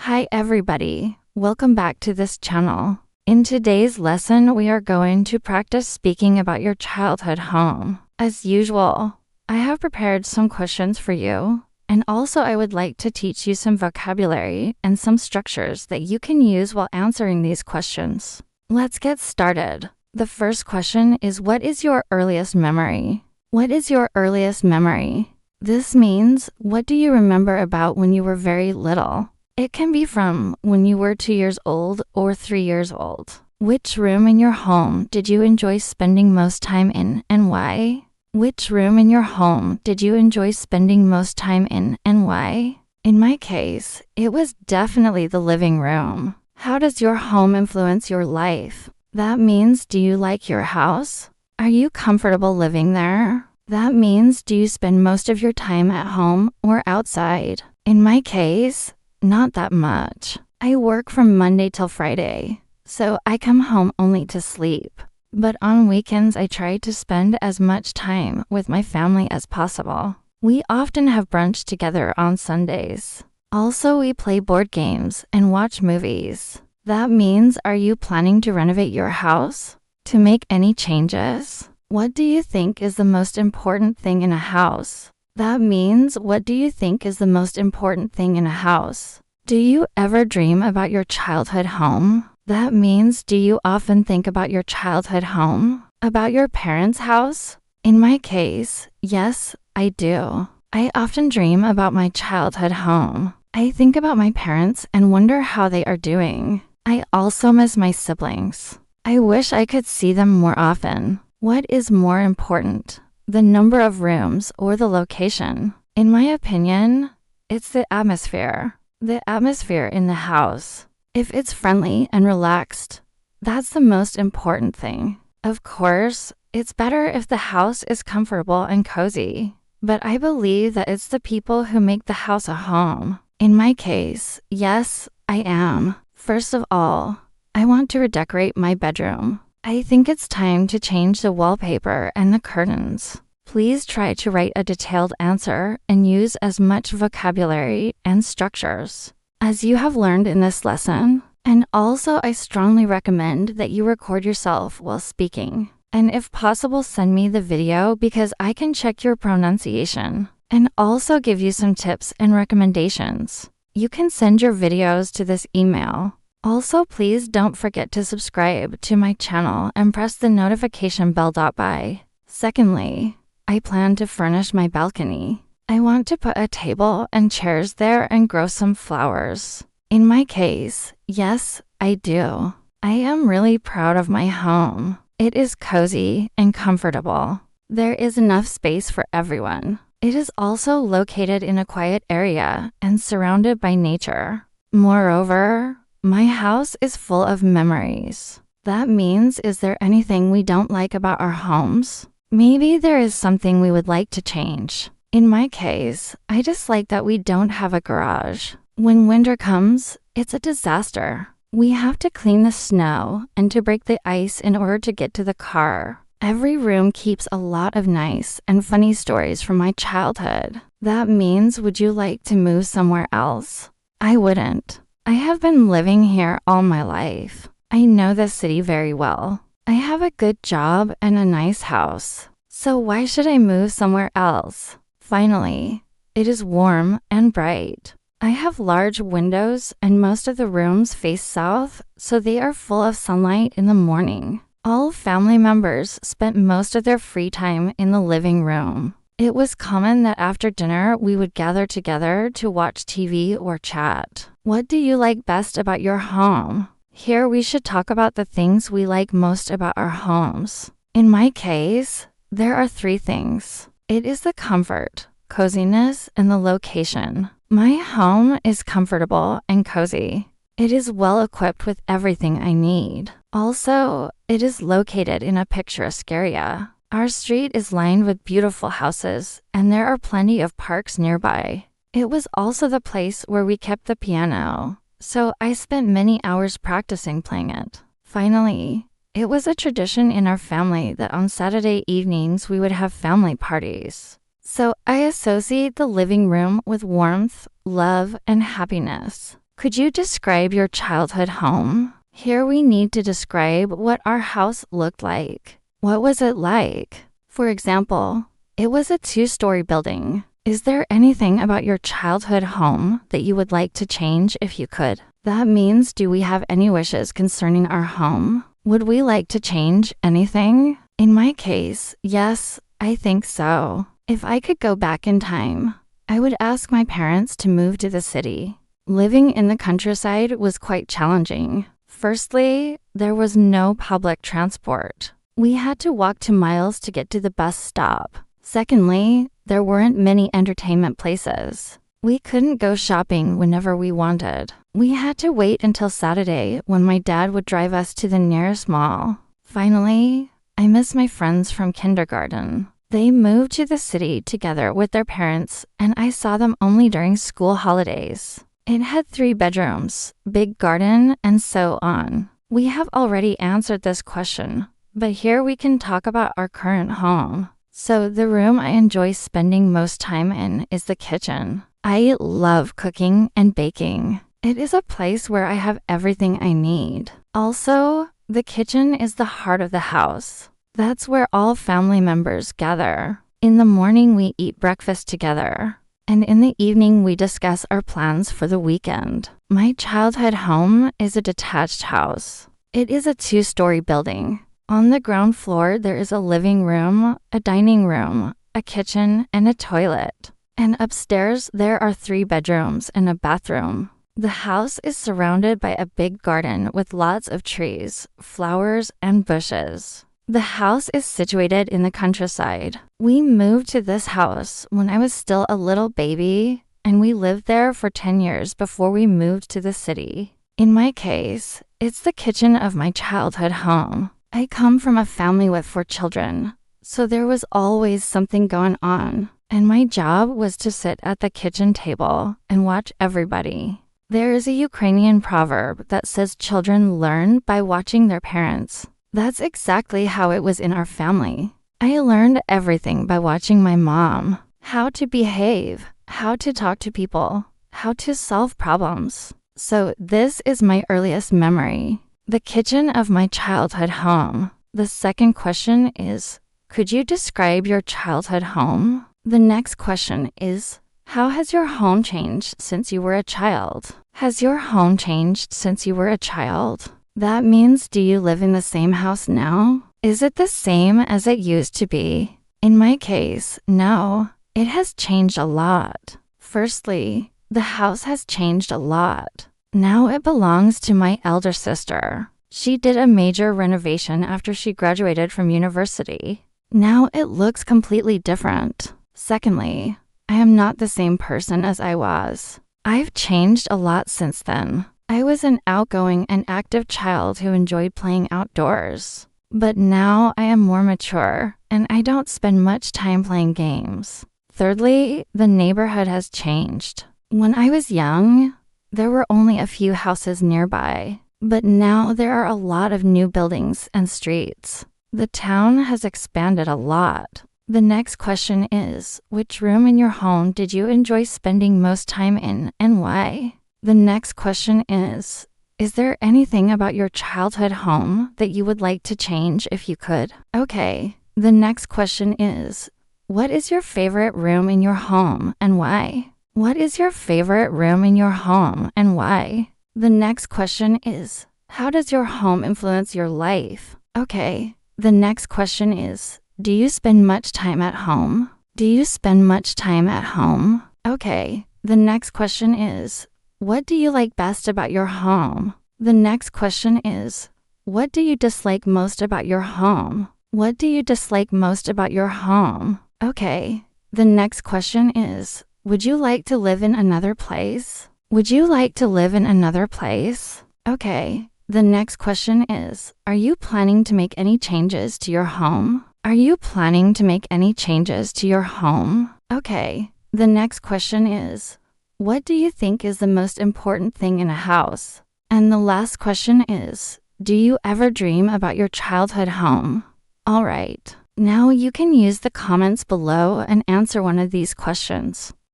Hi everybody, welcome back to this channel. In today's lesson, we are going to practice speaking about your childhood home. As usual, I have prepared some questions for you, and also I would like to teach you some vocabulary and some structures that you can use while answering these questions. Let's get started. The first question is, what is your earliest memory? What is your earliest memory? This means, what do you remember about when you were very little? It can be from when you were 2 years old or 3 years old. Which room in your home did you enjoy spending most time in and why? Which room in your home did you enjoy spending most time in and why? In my case, it was definitely the living room. How does your home influence your life? That means, do you like your house? Are you comfortable living there? That means, do you spend most of your time at home or outside? In my case, not that much. I work from Monday till Friday, so I come home only to sleep. But on weekends, I try to spend as much time with my family as possible. We often have brunch together on Sundays. Also, we play board games and watch movies. That means, are you planning to renovate your house? To make any changes? What do you think is the most important thing in a house? That means, what do you think is the most important thing in a house? Do you ever dream about your childhood home? That means, do you often think about your childhood home? About your parents' house? In my case, yes, I do. I often dream about my childhood home. I think about my parents and wonder how they are doing. I also miss my siblings. I wish I could see them more often. What is more important? The number of rooms or the location? In my opinion, it's the atmosphere. The atmosphere in the house. If it's friendly and relaxed, that's the most important thing. Of course, it's better if the house is comfortable and cozy. But I believe that it's the people who make the house a home. In my case, yes, I am. First of all, I want to redecorate my bedroom. I think it's time to change the wallpaper and the curtains. Please try to write a detailed answer and use as much vocabulary and structures as you have learned in this lesson. And also, I strongly recommend that you record yourself while speaking. And if possible, send me the video because I can check your pronunciation and also give you some tips and recommendations. You can send your videos to this email. Also, please don't forget to subscribe to my channel and press the notification bell. By. Secondly, I plan to furnish my balcony. I want to put a table and chairs there and grow some flowers. In my case, yes, I do. I am really proud of my home. It is cozy and comfortable. There is enough space for everyone. It is also located in a quiet area and surrounded by nature. Moreover, my house is full of memories. That means, is there anything we don't like about our homes? Maybe there is something we would like to change. In my case, I dislike that we don't have a garage. When winter comes, it's a disaster. We have to clean the snow and to break the ice in order to get to the car. Every room keeps a lot of nice and funny stories from my childhood. That means, would you like to move somewhere else? I wouldn't. I have been living here all my life. I know the city very well. I have a good job and a nice house. So why should I move somewhere else? Finally, it is warm and bright. I have large windows and most of the rooms face south, so they are full of sunlight in the morning. All family members spent most of their free time in the living room. It was common that after dinner we would gather together to watch TV or chat. What do you like best about your home? Here we should talk about the things we like most about our homes. In my case, there are 3 things. It is the comfort, coziness, and the location. My home is comfortable and cozy. It is well equipped with everything I need. Also, it is located in a picturesque area. Our street is lined with beautiful houses, and there are plenty of parks nearby. It was also the place where we kept the piano, so I spent many hours practicing playing it. Finally, it was a tradition in our family that on Saturday evenings we would have family parties. So I associate the living room with warmth, love, and happiness. Could you describe your childhood home? Here we need to describe what our house looked like. What was it like? For example, it was a 2-story building. Is there anything about your childhood home that you would like to change if you could? That means, do we have any wishes concerning our home? Would we like to change anything? In my case, yes, I think so. If I could go back in time, I would ask my parents to move to the city. Living in the countryside was quite challenging. Firstly, there was no public transport. We had to walk 2 miles to get to the bus stop. Secondly, there weren't many entertainment places. We couldn't go shopping whenever we wanted. We had to wait until Saturday when my dad would drive us to the nearest mall. Finally, I miss my friends from kindergarten. They moved to the city together with their parents, and I saw them only during school holidays. It had 3 bedrooms, big garden, and so on. We have already answered this question, but here we can talk about our current home. So the room I enjoy spending most time in is the kitchen. I love cooking and baking. It is a place where I have everything I need. Also, the kitchen is the heart of the house. That's where all family members gather. In the morning, we eat breakfast together. And in the evening, we discuss our plans for the weekend. My childhood home is a detached house. It is a 2-story building. On the ground floor, there is a living room, a dining room, a kitchen, and a toilet. And upstairs, there are 3 bedrooms and a bathroom. The house is surrounded by a big garden with lots of trees, flowers, and bushes. The house is situated in the countryside. We moved to this house when I was still a little baby, and we lived there for 10 years before we moved to the city. In my case, it's the kitchen of my childhood home. I come from a family with 4 children, so there was always something going on, and my job was to sit at the kitchen table and watch everybody. There is a Ukrainian proverb that says children learn by watching their parents. That's exactly how it was in our family. I learned everything by watching my mom. How to behave, how to talk to people, how to solve problems. So this is my earliest memory. The kitchen of my childhood home. The second question is, could you describe your childhood home? The next question is, how has your home changed since you were a child? Has your home changed since you were a child? That means, do you live in the same house now? Is it the same as it used to be? In my case, no. It has changed a lot. Firstly, the house has changed a lot. Now it belongs to my elder sister. She did a major renovation after she graduated from university. Now it looks completely different. Secondly, I am not the same person as I was. I've changed a lot since then. I was an outgoing and active child who enjoyed playing outdoors. But now I am more mature, and I don't spend much time playing games. Thirdly, the neighborhood has changed. When I was young, there were only a few houses nearby, but now there are a lot of new buildings and streets. The town has expanded a lot. The next question is, which room in your home did you enjoy spending most time in, and why? The next question is there anything about your childhood home that you would like to change if you could? Okay, the next question is, what is your favorite room in your home and why? What is your favorite room in your home and why? The next question is, how does your home influence your life? Okay, the next question is, do you spend much time at home? Do you spend much time at home? Okay, the next question is, what do you like best about your home? The next question is, what do you dislike most about your home? What do you dislike most about your home? Okay, the next question is, would you like to live in another place? Would you like to live in another place? Okay, the next question is, are you planning to make any changes to your home? Are you planning to make any changes to your home? Okay, the next question is, what do you think is the most important thing in a house? And the last question is, do you ever dream about your childhood home? All right, now you can use the comments below and answer one of these questions.